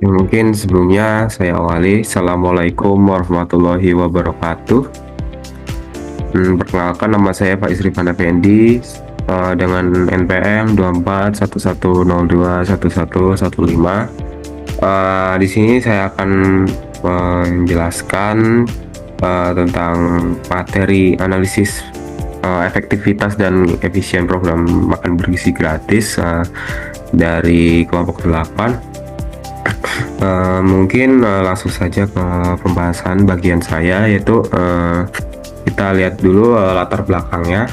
Mungkin sebelumnya saya awali. Assalamualaikum warahmatullahi wabarakatuh. Perkenalkan nama saya Pak Isrifan Effendi dengan NPM 2411021115. Di sini saya akan menjelaskan tentang materi analisis efektivitas dan efisien program makan bergizi gratis dari kelompok 8. Mungkin langsung saja ke pembahasan bagian saya, yaitu kita lihat dulu latar belakangnya.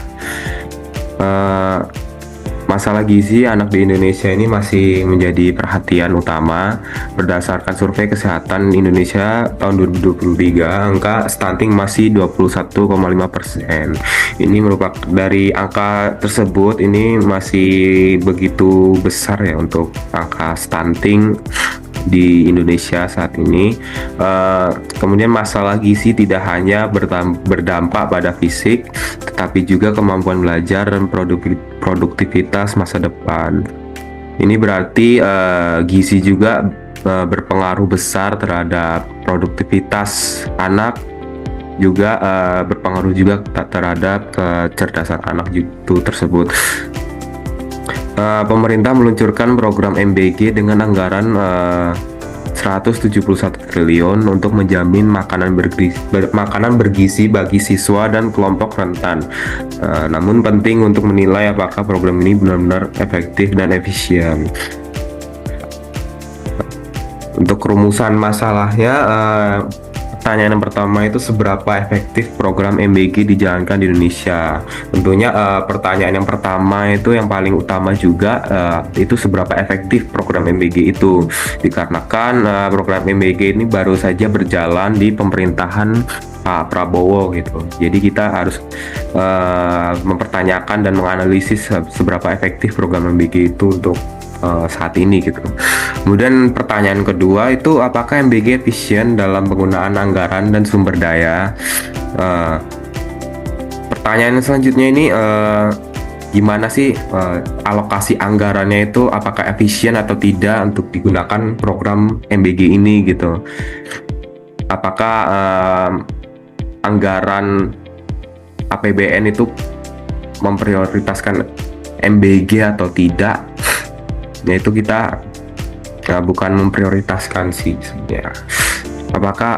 Masalah gizi anak di Indonesia ini masih menjadi perhatian utama. Berdasarkan survei kesehatan Indonesia tahun 2023, angka stunting masih 21,5%. Ini merupakan dari angka tersebut ini masih begitu besar ya untuk angka stunting di Indonesia saat ini. Kemudian masalah gizi tidak hanya berdampak pada fisik, tetapi juga kemampuan belajar dan produktivitas masa depan. Ini berarti gizi juga berpengaruh besar terhadap produktivitas anak, juga berpengaruh juga terhadap kecerdasan anak itu tersebut. Pemerintah meluncurkan program MBG dengan anggaran 171 triliun untuk menjamin makanan bergizi bagi siswa dan kelompok rentan. Namun penting untuk menilai apakah program ini benar-benar efektif dan efisien. Untuk rumusan masalahnya, pertanyaan yang pertama itu seberapa efektif program MBG dijalankan di Indonesia. Tentunya pertanyaan yang pertama itu yang paling utama juga, itu seberapa efektif program MBG itu, dikarenakan program MBG ini baru saja berjalan di pemerintahan Pak Prabowo gitu. Jadi kita harus mempertanyakan dan menganalisis seberapa efektif program MBG itu untuk saat ini gitu. Kemudian pertanyaan kedua itu apakah MBG efisien dalam penggunaan anggaran dan sumber daya. Pertanyaan selanjutnya ini gimana sih alokasi anggarannya itu, apakah efisien atau tidak untuk digunakan program MBG ini gitu. Apakah anggaran APBN itu memprioritaskan MBG atau tidak. Yaitu kita bukan memprioritaskan sih sebenarnya. Apakah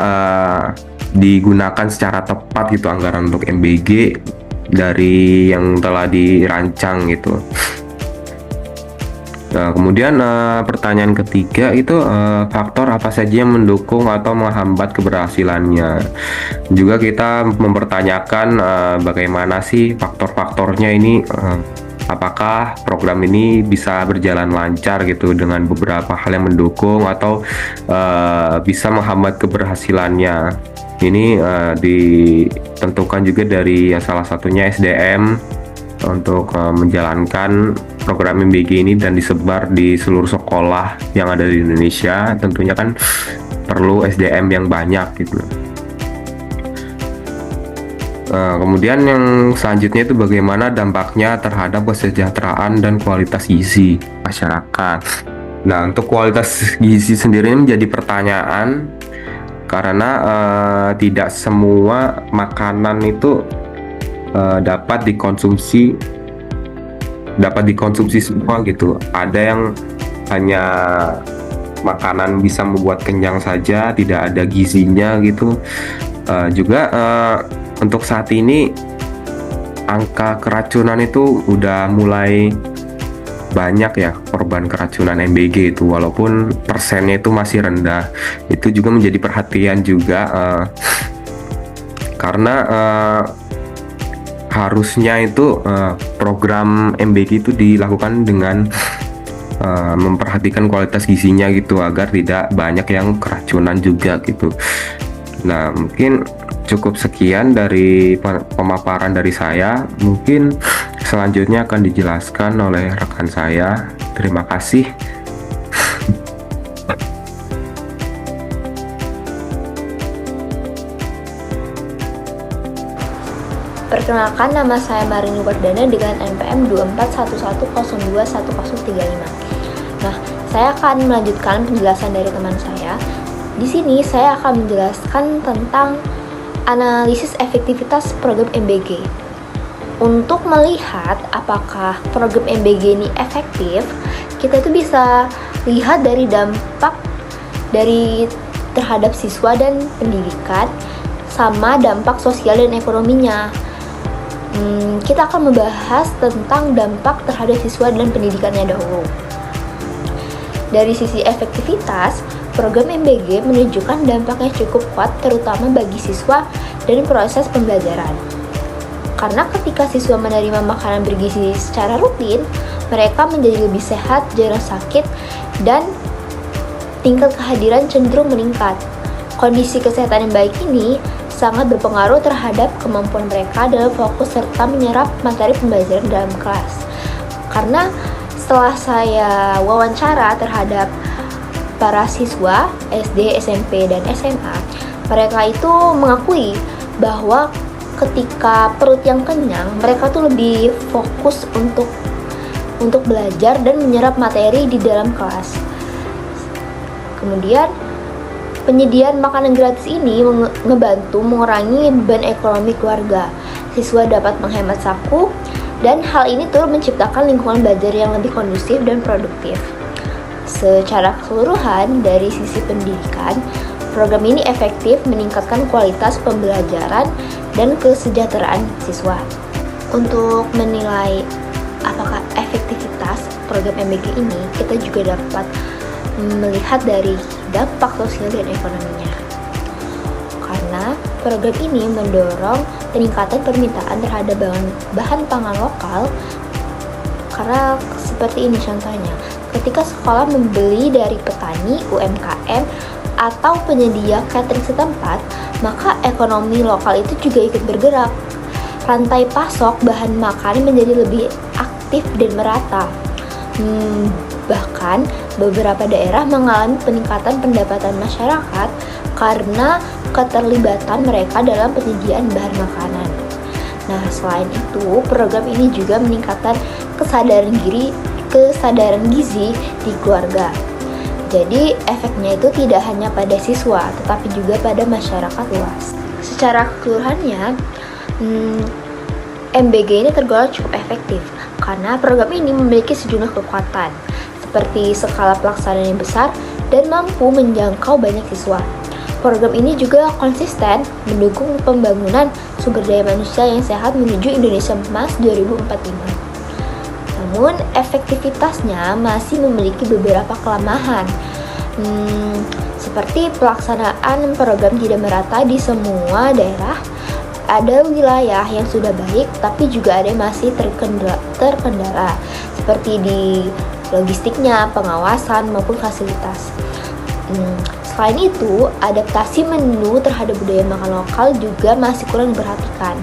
digunakan secara tepat gitu anggaran untuk MBG dari yang telah dirancang gitu. Kemudian pertanyaan ketiga itu faktor apa saja yang mendukung atau menghambat keberhasilannya. Juga kita mempertanyakan bagaimana sih faktor-faktornya ini. Apakah program ini bisa berjalan lancar gitu dengan beberapa hal yang mendukung atau bisa menghambat keberhasilannya. Ini ditentukan juga dari salah satunya SDM untuk menjalankan program MBG ini dan disebar di seluruh sekolah yang ada di Indonesia. Tentunya kan perlu SDM yang banyak gitu. Kemudian yang selanjutnya itu bagaimana dampaknya terhadap kesejahteraan dan kualitas gizi masyarakat. Nah, untuk kualitas gizi sendiri menjadi pertanyaan karena tidak semua makanan itu dapat dikonsumsi semua gitu. Ada yang hanya makanan bisa membuat kenyang saja, tidak ada gizinya gitu. Juga untuk saat ini angka keracunan itu udah mulai banyak ya, korban keracunan MBG itu, walaupun persennya itu masih rendah. Itu juga menjadi perhatian juga karena harusnya itu program MBG itu dilakukan dengan memperhatikan kualitas gizinya gitu, agar tidak banyak yang keracunan juga gitu. Nah, mungkin cukup sekian dari pemaparan dari saya. Mungkin selanjutnya akan dijelaskan oleh rekan saya. Terima kasih. Perkenalkan, nama saya Marini Wardana dengan NPM 2411021035. Nah, saya akan melanjutkan penjelasan dari teman saya. Di sini saya akan menjelaskan tentang analisis efektivitas program MBG. Untuk melihat apakah program MBG ini efektif, kita itu bisa lihat dari dampak dari terhadap siswa dan pendidikan sama dampak sosial dan ekonominya. Kita akan membahas tentang dampak terhadap siswa dan pendidikannya dahulu. Dari sisi efektivitas, program MBG menunjukkan dampaknya cukup kuat terutama bagi siswa dan proses pembelajaran. Karena ketika siswa menerima makanan bergizi secara rutin, mereka menjadi lebih sehat, jarang sakit, dan tingkat kehadiran cenderung meningkat. Kondisi kesehatan yang baik ini sangat berpengaruh terhadap kemampuan mereka dalam fokus serta menyerap materi pembelajaran dalam kelas. Karena setelah saya wawancara terhadap para siswa SD, SMP, dan SMA, mereka itu mengakui bahwa ketika perut yang kenyang, mereka tuh lebih fokus untuk belajar dan menyerap materi di dalam kelas. Kemudian, penyediaan makanan gratis ini membantu mengurangi beban ekonomi keluarga. Siswa dapat menghemat saku, dan hal ini turut menciptakan lingkungan belajar yang lebih kondusif dan produktif. Secara keseluruhan, dari sisi pendidikan, program ini efektif meningkatkan kualitas pembelajaran dan kesejahteraan siswa. Untuk menilai apakah efektivitas program MBG ini, kita juga dapat melihat dari dampak sosial dan ekonominya. Karena program ini mendorong peningkatan permintaan terhadap bahan pangan lokal. Karena seperti ini contohnya, ketika sekolah membeli dari petani, UMKM, atau penyedia catering setempat, maka ekonomi lokal itu juga ikut bergerak. Rantai pasok bahan makanan menjadi lebih aktif dan merata. Bahkan beberapa daerah mengalami peningkatan pendapatan masyarakat karena keterlibatan mereka dalam penyediaan bahan makanan. Nah, selain itu, program ini juga meningkatkan kesadaran gizi di keluarga. Jadi, efeknya itu tidak hanya pada siswa, tetapi juga pada masyarakat luas. Secara keseluruhannya, MBG ini tergolong cukup efektif karena program ini memiliki sejumlah kekuatan, seperti skala pelaksanaan yang besar dan mampu menjangkau banyak siswa. Program ini juga konsisten mendukung pembangunan sumber daya manusia yang sehat menuju Indonesia Emas 2045. Namun, efektivitasnya masih memiliki beberapa kelemahan, seperti pelaksanaan program tidak merata di semua daerah. Ada wilayah yang sudah baik, tapi juga ada yang masih terkendala, seperti di logistiknya, pengawasan, maupun fasilitas. Selain itu, adaptasi menu terhadap budaya makan lokal juga masih kurang diperhatikan.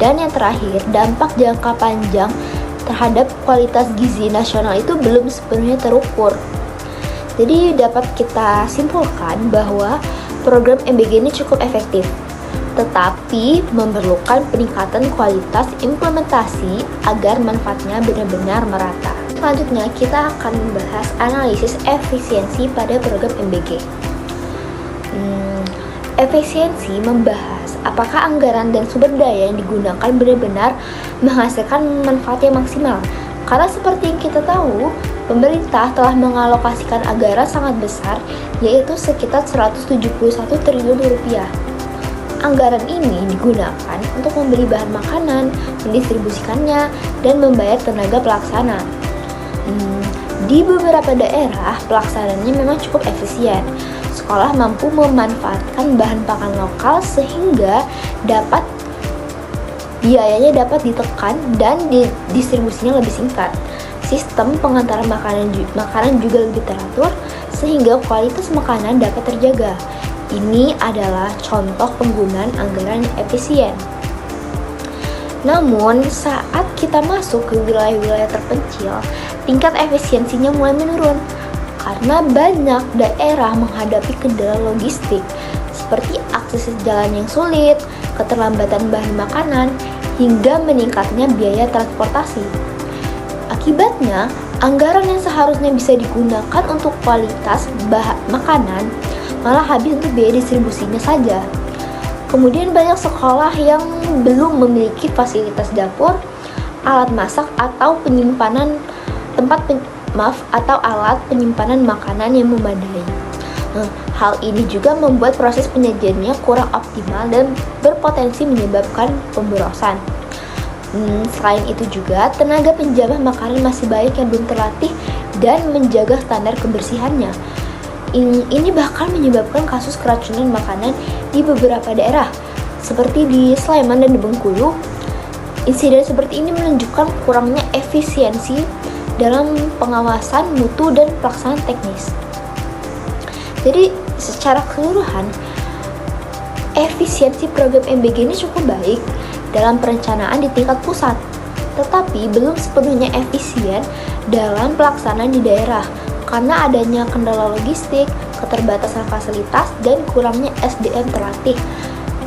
Dan yang terakhir, dampak jangka panjang terhadap kualitas gizi nasional itu belum sepenuhnya terukur. Jadi dapat kita simpulkan bahwa program MBG ini cukup efektif, tetapi memerlukan peningkatan kualitas implementasi agar manfaatnya benar-benar merata. Selanjutnya kita akan membahas analisis efisiensi pada program MBG. Efisiensi membahas apakah anggaran dan sumber daya yang digunakan benar-benar menghasilkan manfaat yang maksimal. Karena seperti yang kita tahu, pemerintah telah mengalokasikan anggaran sangat besar, yaitu sekitar 171 triliun rupiah. Anggaran ini digunakan untuk membeli bahan makanan, mendistribusikannya, dan membayar tenaga pelaksana. Di beberapa daerah, pelaksanaannya memang cukup efisien. Sekolah mampu memanfaatkan bahan pangan lokal sehingga biayanya dapat ditekan dan distribusinya lebih singkat. Sistem pengantaran makanan juga lebih teratur sehingga kualitas makanan dapat terjaga. Ini adalah contoh penggunaan anggaran yang efisien. Namun, saat kita masuk ke wilayah-wilayah terpencil, tingkat efisiensinya mulai menurun karena banyak daerah menghadapi kendala logistik seperti akses jalan yang sulit, keterlambatan bahan makanan, hingga meningkatnya biaya transportasi. Akibatnya, Anggaran yang seharusnya bisa digunakan untuk kualitas makanan malah habis untuk biaya distribusinya saja. Kemudian banyak sekolah yang belum memiliki fasilitas dapur, alat masak atau atau alat penyimpanan makanan yang memadai. Hal ini juga membuat proses penyajiannya kurang optimal dan berpotensi menyebabkan pemborosan. Selain itu juga, tenaga penjamah makanan masih banyak yang belum terlatih dan menjaga standar kebersihannya. Ini bahkan menyebabkan kasus keracunan makanan di beberapa daerah, seperti di Sleman dan di Bengkulu. Insiden seperti ini menunjukkan kurangnya efisiensi dalam pengawasan mutu dan pelaksanaan teknis. Jadi secara keseluruhan, efisiensi program MBG ini cukup baik dalam perencanaan di tingkat pusat, tetapi belum sepenuhnya efisien dalam pelaksanaan di daerah karena adanya kendala logistik, keterbatasan fasilitas, dan kurangnya SDM terlatih.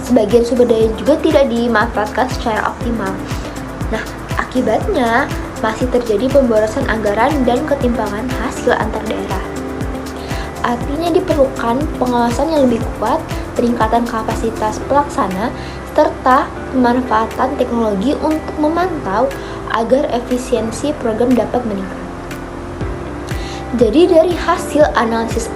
Sebagian sumber daya juga tidak dimanfaatkan secara optimal. Nah, akibatnya masih terjadi pemborosan anggaran dan ketimpangan hasil antar daerah. Artinya diperlukan pengawasan yang lebih kuat, peningkatan kapasitas pelaksana, serta pemanfaatan teknologi untuk memantau agar efisiensi program dapat meningkat. Jadi dari hasil analisis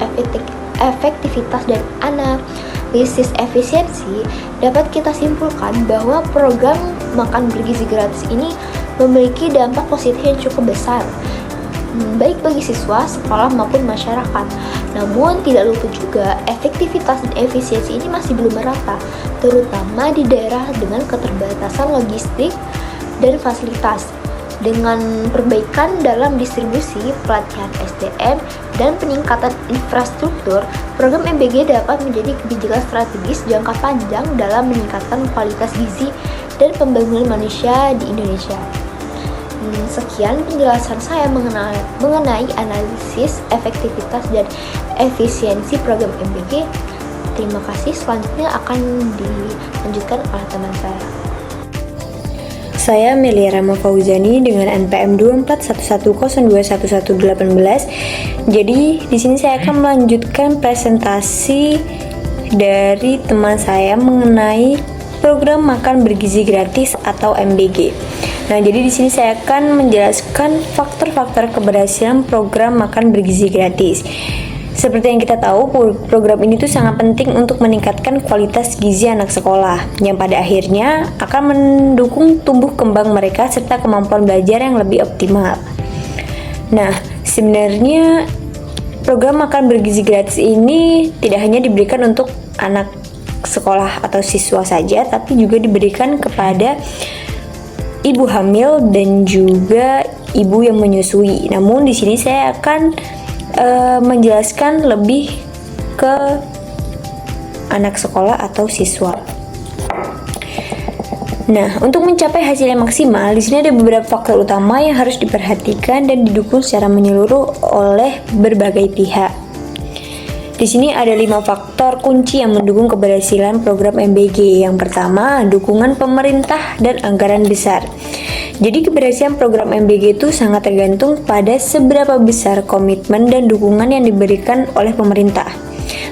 efektivitas dan analisis efisiensi dapat kita simpulkan bahwa program makan bergizi gratis ini memiliki dampak positif yang cukup besar, baik bagi siswa, sekolah maupun masyarakat. Namun tidak lupa juga efektivitas dan efisiensi ini masih belum merata, terutama di daerah dengan keterbatasan logistik dan fasilitas. Dengan perbaikan dalam distribusi, pelatihan SDM, dan peningkatan infrastruktur, program MBG dapat menjadi kebijakan strategis jangka panjang dalam meningkatkan kualitas gizi dan pembangunan manusia di Indonesia. Sekian penjelasan saya mengenai analisis efektivitas dan efisiensi program MBG. Terima kasih, selanjutnya akan dilanjutkan oleh teman saya. Saya Melia Rama Fauzani dengan NPM 2411021118. Jadi di sini saya akan melanjutkan presentasi dari teman saya mengenai program makan bergizi gratis atau MBG. Nah, jadi di sini saya akan menjelaskan faktor-faktor keberhasilan program makan bergizi gratis. Seperti yang kita tahu, program ini tuh sangat penting untuk meningkatkan kualitas gizi anak sekolah, yang pada akhirnya akan mendukung tumbuh kembang mereka serta kemampuan belajar yang lebih optimal. Nah, sebenarnya program makan bergizi gratis ini tidak hanya diberikan untuk anak sekolah atau siswa saja, tapi juga diberikan kepada ibu hamil dan juga ibu yang menyusui. Namun di sini saya akan menjelaskan lebih ke anak sekolah atau siswa. Nah, untuk mencapai hasil yang maksimal, di sini ada beberapa faktor utama yang harus diperhatikan dan didukung secara menyeluruh oleh berbagai pihak. Di sini ada 5 faktor kunci yang mendukung keberhasilan program MBG. Yang pertama, dukungan pemerintah dan anggaran besar. Jadi keberhasilan program MBG itu sangat tergantung pada seberapa besar komitmen dan dukungan yang diberikan oleh pemerintah,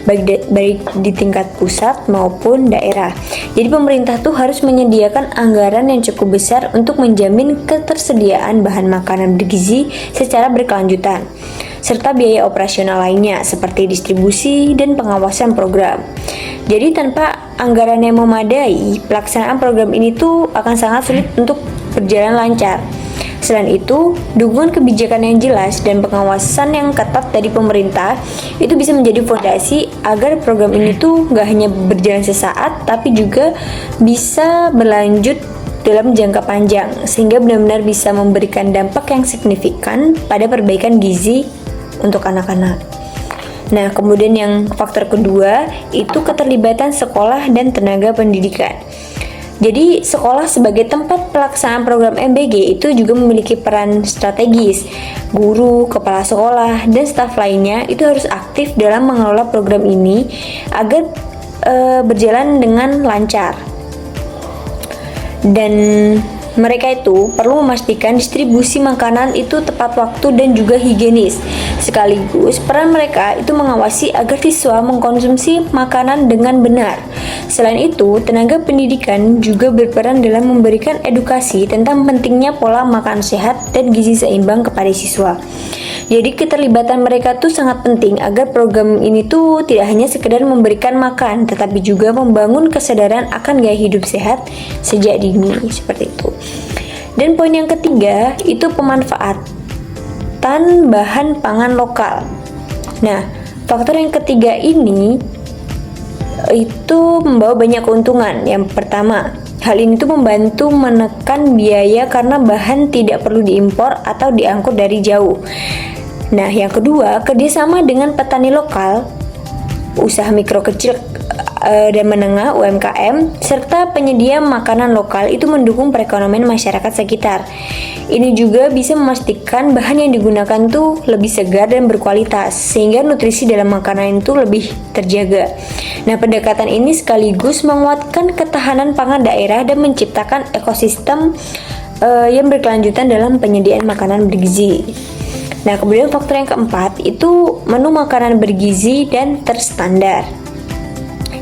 baik di tingkat pusat maupun daerah. Jadi pemerintah tuh harus menyediakan anggaran yang cukup besar untuk menjamin ketersediaan bahan makanan bergizi secara berkelanjutan, serta biaya operasional lainnya seperti distribusi dan pengawasan program. Jadi tanpa anggaran yang memadai, pelaksanaan program ini tuh akan sangat sulit untuk berjalan lancar. Selain itu, dukungan kebijakan yang jelas dan pengawasan yang ketat dari pemerintah itu bisa menjadi fondasi agar program ini tuh gak hanya berjalan sesaat, tapi juga bisa berlanjut dalam jangka panjang, sehingga benar-benar bisa memberikan dampak yang signifikan pada perbaikan gizi untuk anak-anak. Nah, kemudian yang faktor kedua itu keterlibatan sekolah dan tenaga pendidikan. Jadi, sekolah sebagai tempat pelaksanaan program MBG itu juga memiliki peran strategis. Guru, kepala sekolah, dan staf lainnya itu harus aktif dalam mengelola program ini agar berjalan dengan lancar. Dan Mereka itu perlu memastikan distribusi makanan itu tepat waktu dan juga higienis. Sekaligus peran mereka itu mengawasi agar siswa mengkonsumsi makanan dengan benar. Selain itu, tenaga pendidikan juga berperan dalam memberikan edukasi tentang pentingnya pola makan sehat dan gizi seimbang kepada siswa. Jadi keterlibatan mereka tuh sangat penting agar program ini tuh tidak hanya sekedar memberikan makan, tetapi juga membangun kesadaran akan gaya hidup sehat sejak dini, seperti itu. Dan poin yang ketiga itu pemanfaatan bahan pangan lokal. Nah, faktor yang ketiga ini itu membawa banyak keuntungan. Yang pertama, hal ini tuh membantu menekan biaya karena bahan tidak perlu diimpor atau diangkut dari jauh. Nah, yang kedua, kerjasama dengan petani lokal, usaha mikro kecil dan menengah UMKM, serta penyedia makanan lokal itu mendukung perekonomian masyarakat sekitar. Ini juga bisa memastikan bahan yang digunakan tuh lebih segar dan berkualitas, sehingga nutrisi dalam makanan itu lebih terjaga. Nah, pendekatan ini sekaligus menguatkan ketahanan pangan daerah dan menciptakan ekosistem yang berkelanjutan dalam penyediaan makanan bergizi. Nah, kemudian faktor yang keempat itu menu makanan bergizi dan terstandar.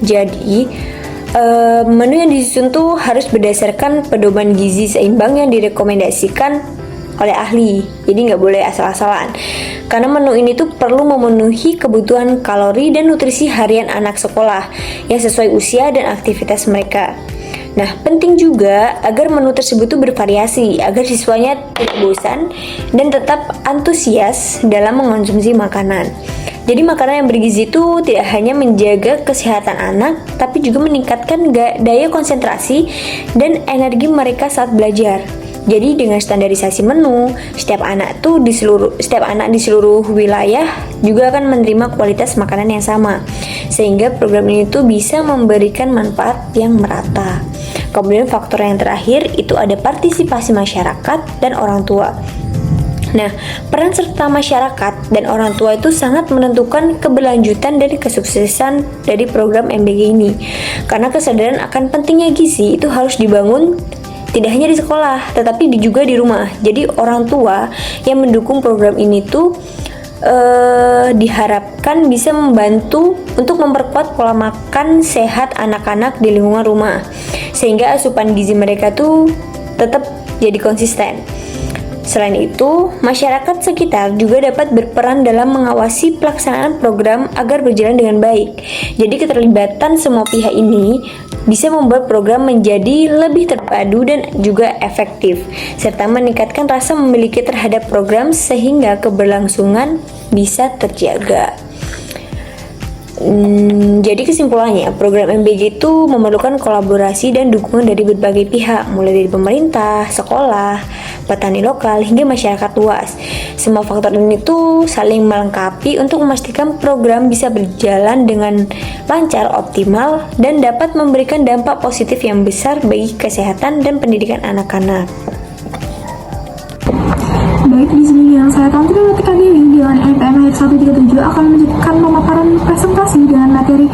Jadi, menu yang disusun tuh harus berdasarkan pedoman gizi seimbang yang direkomendasikan oleh ahli. Jadi nggak boleh asal-asalan. Karena menu ini tuh perlu memenuhi kebutuhan kalori dan nutrisi harian anak sekolah yang sesuai usia dan aktivitas mereka. Nah, penting juga agar menu tersebut tuh bervariasi agar siswanya tidak bosan dan tetap antusias dalam mengonsumsi makanan. Jadi makanan yang bergizi itu tidak hanya menjaga kesehatan anak, tapi juga meningkatkan daya konsentrasi dan energi mereka saat belajar. Jadi dengan standarisasi menu, setiap anak di seluruh wilayah juga akan menerima kualitas makanan yang sama, sehingga program ini tuh bisa memberikan manfaat yang merata. Kemudian faktor yang terakhir itu ada partisipasi masyarakat dan orang tua. Nah, peran serta masyarakat dan orang tua itu sangat menentukan keberlanjutan dan kesuksesan dari program MBG ini. Karena kesadaran akan pentingnya gizi itu harus dibangun tidak hanya di sekolah, tetapi juga di rumah. Jadi orang tua yang mendukung program ini tuh diharapkan bisa membantu untuk memperkuat pola makan sehat anak-anak di lingkungan rumah, sehingga asupan gizi mereka tuh tetap jadi konsisten. Selain itu, masyarakat sekitar juga dapat berperan dalam mengawasi pelaksanaan program agar berjalan dengan baik. Jadi keterlibatan semua pihak ini bisa membuat program menjadi lebih terpadu dan juga efektif, serta meningkatkan rasa memiliki terhadap program sehingga keberlangsungan bisa terjaga. Jadi kesimpulannya, program MBG itu memerlukan kolaborasi dan dukungan dari berbagai pihak, mulai dari pemerintah, sekolah, petani lokal, hingga masyarakat luas. Semua faktor ini tuh saling melengkapi untuk memastikan program bisa berjalan dengan lancar, optimal, dan dapat memberikan dampak positif yang besar bagi kesehatan dan pendidikan anak-anak. Baik, di sini yang saya tampilkan ketika ini Dewan NPM 137 akan melanjutkan pemaparan presentasi dengan materi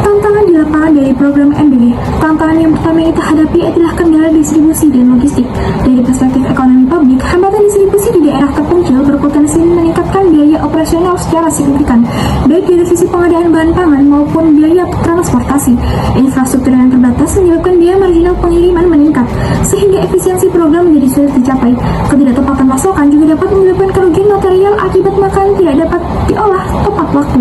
tantangan di lapangan dari program MBG. Tantangan yang pertama yang kita hadapi adalah kendala distribusi dan logistik. Dari perspektif ekonomi publik, hambatan distribusi di daerah terpencil berpotensi meningkatkan biaya operasional secara signifikan, baik dari sisi pengadaan bahan pangan maupun biaya transportasi. Infrastruktur yang terbatas menyebabkan biaya marginal pengiriman meningkat, sehingga efisiensi program menjadi sulit dicapai. Ketidaktepatan pasokan juga dapat menyebabkan kerugian material akibat makanan tidak dapat diolah tepat waktu.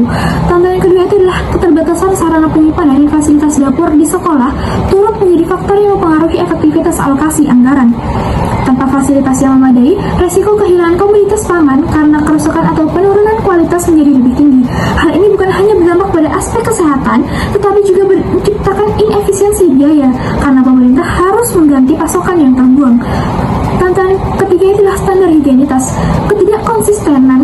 Tantangan kedua itu adalah keterbatasan sarana penyimpanan dan fasilitas dapur di sekolah turut menjadi faktor yang mempengaruhi efektivitas alokasi anggaran. Tanpa fasilitas yang memadai, resiko kehilangan komoditas pangan karena kerusakan atau penurunan kualitas menjadi lebih tinggi. Hal ini bukan hanya berdampak pada aspek kesehatan, tetapi juga menciptakan inefisiensi biaya karena pemerintah harus mengganti pasokan yang terbuang. Tantangan ketiga adalah standar higienitas. Ketidakkonsistenan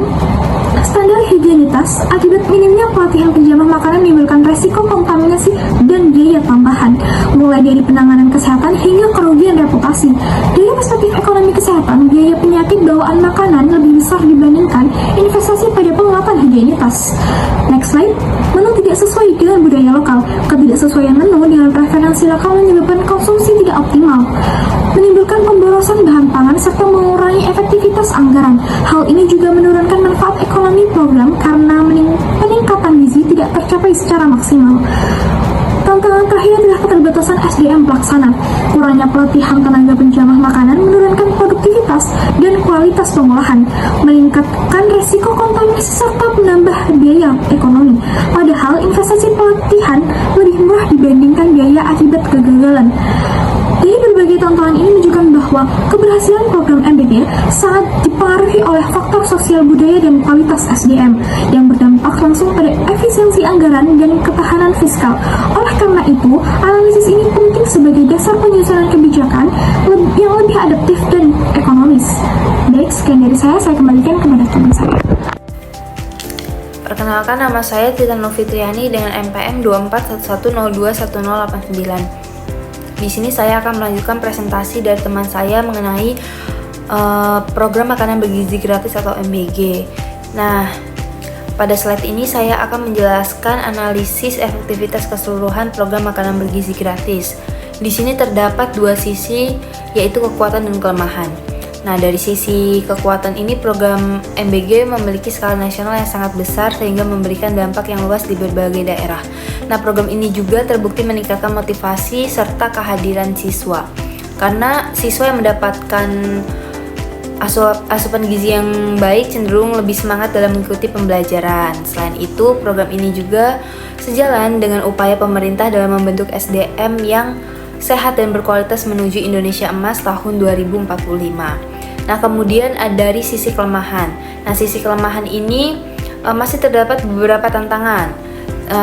standar higienitas akibat minimnya pelatihan penjamah makanan menimbulkan resiko kontaminasi dan biaya tambahan, mulai dari penanganan kesehatan hingga kerugian reputasi. Dari perspektif ekonomi kesehatan, biaya penyakit bawaan makanan lebih besar dibandingkan investasi pada penguatan higienitas. Next slide. Menu tidak sesuai dengan budaya lokal. ketidaksesuaian menu dengan preferensi lokal menyebabkan konsumsi tidak optimal, menimbulkan pemborosan bahan pangan serta mengurangi efektivitas anggaran. Hal ini juga menurunkan manfaat ekonomi program karena peningkatan gizi tidak tercapai secara maksimal. Tantangan terakhir adalah keterbatasan SDM pelaksana. Kurangnya pelatihan tenaga penjamah makanan menurunkan produktivitas dan kualitas pengolahan, meningkatkan resiko kontaminasi serta menambah biaya ekonomi. Padahal investasi pelatihan lebih murah dibandingkan biaya akibat kegagalan. Dari berbagai tontonan ini menunjukkan bahwa keberhasilan program MBG sangat dipengaruhi oleh faktor sosial budaya dan kualitas SDM yang berdampak langsung pada efisiensi anggaran dan ketahanan fiskal. Oleh karena itu, analisis ini penting sebagai dasar penyusunan kebijakan yang lebih adaptif dan ekonomis. Baik, sekian dari saya kembalikan kepada teman saya. Perkenalkan, nama saya Titan Novitriani dengan NPM 2411021089. Di sini saya akan melanjutkan presentasi dari teman saya mengenai program makanan bergizi gratis atau MBG. Nah, pada slide ini saya akan menjelaskan analisis efektivitas keseluruhan program makanan bergizi gratis. Di sini terdapat dua sisi, yaitu kekuatan dan kelemahan. Nah, dari sisi kekuatan ini, program MBG memiliki skala nasional yang sangat besar sehingga memberikan dampak yang luas di berbagai daerah. Nah, program ini juga terbukti meningkatkan motivasi serta kehadiran siswa. Karena siswa yang mendapatkan asupan gizi yang baik cenderung lebih semangat dalam mengikuti pembelajaran. Selain itu, program ini juga sejalan dengan upaya pemerintah dalam membentuk SDM yang sehat dan berkualitas menuju Indonesia Emas tahun 2045. Nah, kemudian dari sisi kelemahan. Nah, sisi kelemahan ini masih terdapat beberapa tantangan,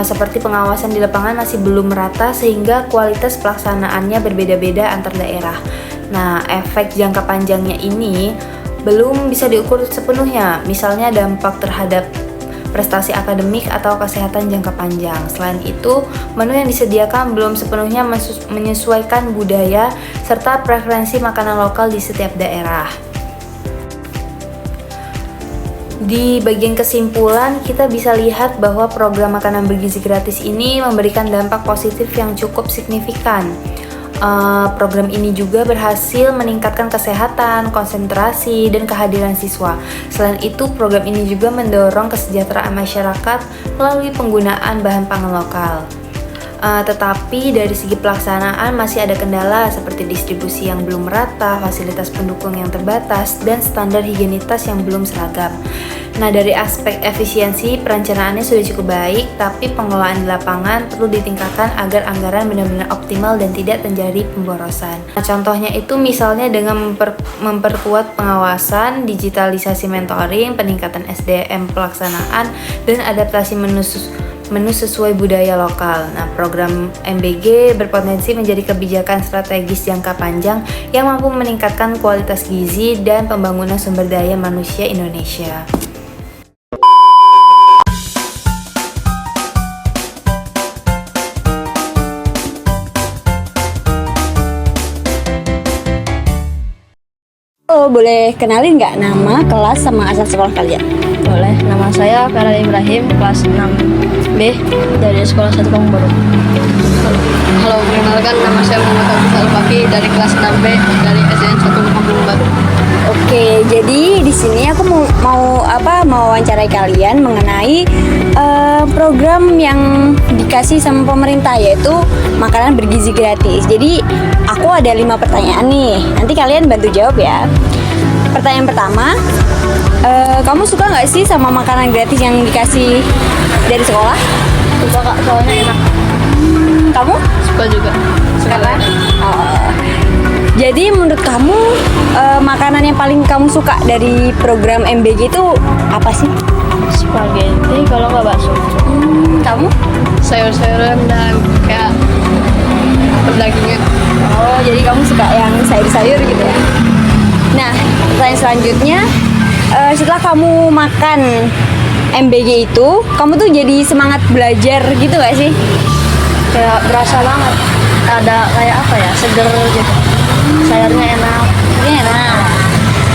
seperti pengawasan di lapangan masih belum merata sehingga kualitas pelaksanaannya berbeda-beda antar daerah. Nah, efek jangka panjangnya ini belum bisa diukur sepenuhnya, misalnya dampak terhadap prestasi akademik atau kesehatan jangka panjang. Selain itu, menu yang disediakan belum sepenuhnya menyesuaikan budaya serta preferensi makanan lokal di setiap daerah. Di bagian kesimpulan, kita bisa lihat bahwa program makanan bergizi gratis ini memberikan dampak positif yang cukup signifikan. Program ini juga berhasil meningkatkan kesehatan, konsentrasi, dan kehadiran siswa. Selain itu, program ini juga mendorong kesejahteraan masyarakat melalui penggunaan bahan pangan lokal. Tetapi dari segi pelaksanaan masih ada kendala seperti distribusi yang belum merata, fasilitas pendukung yang terbatas, dan standar higienitas yang belum seragam. Nah, dari aspek efisiensi, perencanaannya sudah cukup baik, tapi pengelolaan di lapangan perlu ditingkatkan agar anggaran benar-benar optimal dan tidak terjadi pemborosan. Nah, contohnya itu misalnya dengan memperkuat pengawasan, digitalisasi mentoring, peningkatan SDM pelaksanaan, dan adaptasi menu sesuai budaya lokal. Nah, program MBG berpotensi menjadi kebijakan strategis jangka panjang yang mampu meningkatkan kualitas gizi dan pembangunan sumber daya manusia Indonesia. Halo, boleh kenalin nggak nama, kelas, sama asal sekolah kalian? Boleh, nama saya Farel Ibrahim, kelas 6B dari Sekolah 1 Kampung Baru. Halo, perkenalkan nama saya Muhammad Abdul Al-Faki dari kelas 6B dari SDN 1 Kampung Baru. Oke, jadi di sini aku mau wawancarai kalian mengenai program yang dikasih sama pemerintah, yaitu makanan bergizi gratis. Jadi aku ada 5 pertanyaan nih, nanti kalian bantu jawab ya. Pertanyaan pertama, kamu suka nggak sih sama makanan gratis yang dikasih dari sekolah? Suka Kak, soalnya enak. Kamu? Suka juga. Kenapa? Oh. Jadi menurut kamu makanan yang paling kamu suka dari program MBG itu apa sih? Spaghetti kalau nggak bakso. Kamu? Sayur-sayuran dan kayak berdagingan. Oh, jadi kamu suka yang sayur-sayur gitu ya? Nah, pertanyaan selanjutnya, setelah kamu makan MBG itu, kamu tuh jadi semangat belajar gitu gak sih? Kayak berasa banget. Ada kayak apa ya, seger gitu. Sayurnya enak. Ini enak.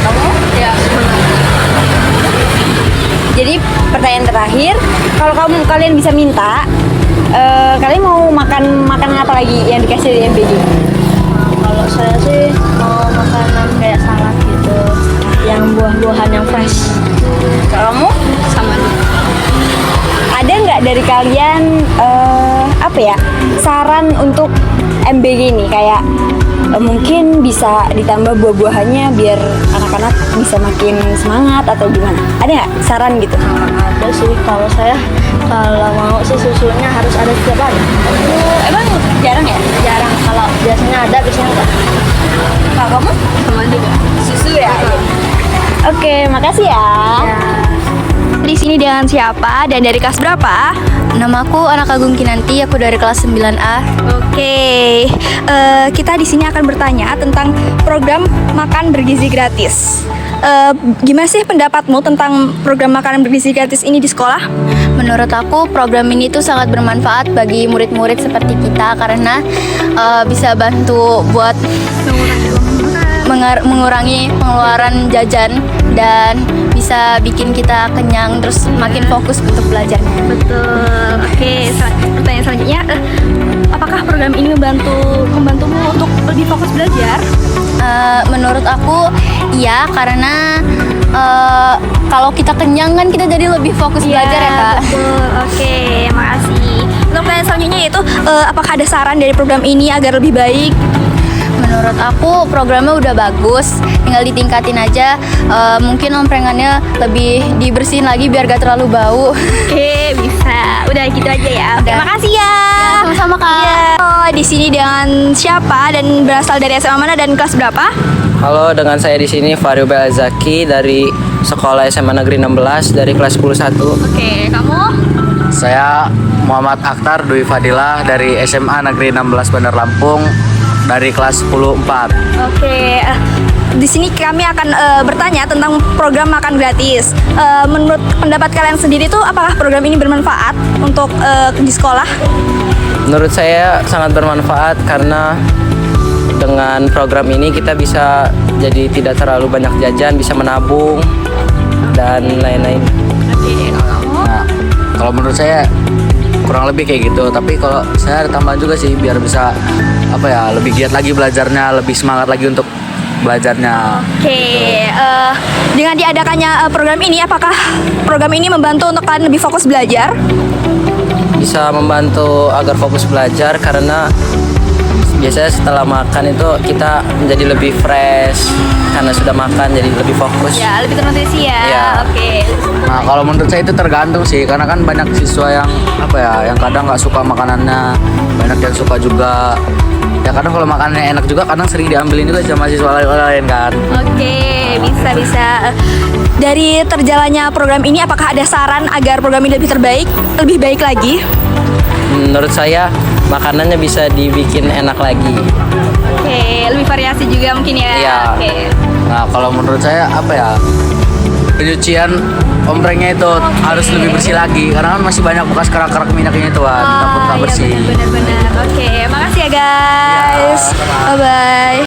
Kamu? Ya, semangat. Jadi pertanyaan terakhir, kalau kalian bisa minta, Kalian mau makan makanan apa lagi yang dikasih dari MBG? Kalau saya sih mau makanan kayak salad gitu, yang buah-buahan yang fresh. Kamu? Sama nih. Ada nggak dari kalian apa ya, saran untuk MBG ini kayak mungkin bisa ditambah buah-buahannya biar anak-anak bisa makin semangat atau gimana? Ada nggak saran gitu? Ada sih, kalau saya kalau mau sih susunya harus ada setiap hari. Emang jarang ya? Jarang, kalau biasanya ada, biasanya enggak. Kalau kamu? Sama juga. Susu ya? Oke, makasih ya. Di sini dengan siapa dan dari kelas berapa? Namaku Anak Agung Kinanti, aku dari kelas 9A. Oke, kita di sini akan bertanya tentang program makan bergizi gratis. Gimana sih pendapatmu tentang program makanan bergizi gratis ini di sekolah? Menurut aku program ini tuh sangat bermanfaat bagi murid-murid seperti kita karena bisa bantu buat mengurangi pengeluaran jajan dan bisa bikin kita kenyang terus makin fokus untuk belajarnya. Betul. Oke, pertanyaan selanjutnya, apakah program ini membantumu untuk lebih fokus belajar? Menurut aku iya, karena kalau kita kenyang kan kita jadi lebih fokus belajar ya Kak. Betul. Oke, makasih. Untuk pertanyaan selanjutnya yaitu apakah ada saran dari program ini agar lebih baik? Menurut aku programnya udah bagus, tinggal ditingkatin aja. Mungkin omprengannya lebih dibersihin lagi biar gak terlalu bau. Oke, bisa. Udah gitu aja ya. Terima kasih ya. Sama-sama Kak. Oh, di sini dengan siapa dan berasal dari SMA mana dan kelas berapa? Halo, dengan saya di sini Fariubel Zaki dari Sekolah SMA Negeri 16 dari kelas 11. Oke, kamu? Saya Muhammad Akhtar Dwi Fadilah dari SMA Negeri 16 Bandar Lampung dari kelas 10-4. Oke, di sini kami akan bertanya tentang program makan gratis. Menurut pendapat kalian sendiri tuh, apakah program ini bermanfaat untuk di sekolah? Menurut saya sangat bermanfaat karena dengan program ini kita bisa jadi tidak terlalu banyak jajan, bisa menabung dan lain-lain. Nah, kalau menurut saya kurang lebih kayak gitu. Tapi kalau saya ada tambahan juga sih biar bisa lebih giat lagi belajarnya, lebih semangat lagi untuk belajarnya. Oke, dengan diadakannya program ini, apakah program ini membantu untuk kalian lebih fokus belajar? Bisa membantu agar fokus belajar karena biasanya setelah makan itu kita menjadi lebih fresh karena sudah makan, jadi lebih fokus. Ya, lebih ternutrisi ya. Iya. Oke. Nah, kalau menurut saya itu tergantung sih, karena kan banyak siswa yang yang kadang nggak suka makanannya, banyak yang suka juga. Ya kadang kalau makanannya enak juga, kadang sering diambilin juga sama siswa lain kan. Oke, bisa. Dari terjalannya program ini, apakah ada saran agar program ini lebih baik lagi? Menurut saya makanannya bisa dibikin enak lagi. Oke, lebih variasi juga mungkin ya. Iya. Oke. Nah, kalau menurut saya penyucian omprengnya itu harus lebih bersih lagi, karena kan masih banyak bekas kerak-kerak minyaknya itu kan, takut nggak bersih. Benar-benar. Oke, makasih ya guys. Bye bye.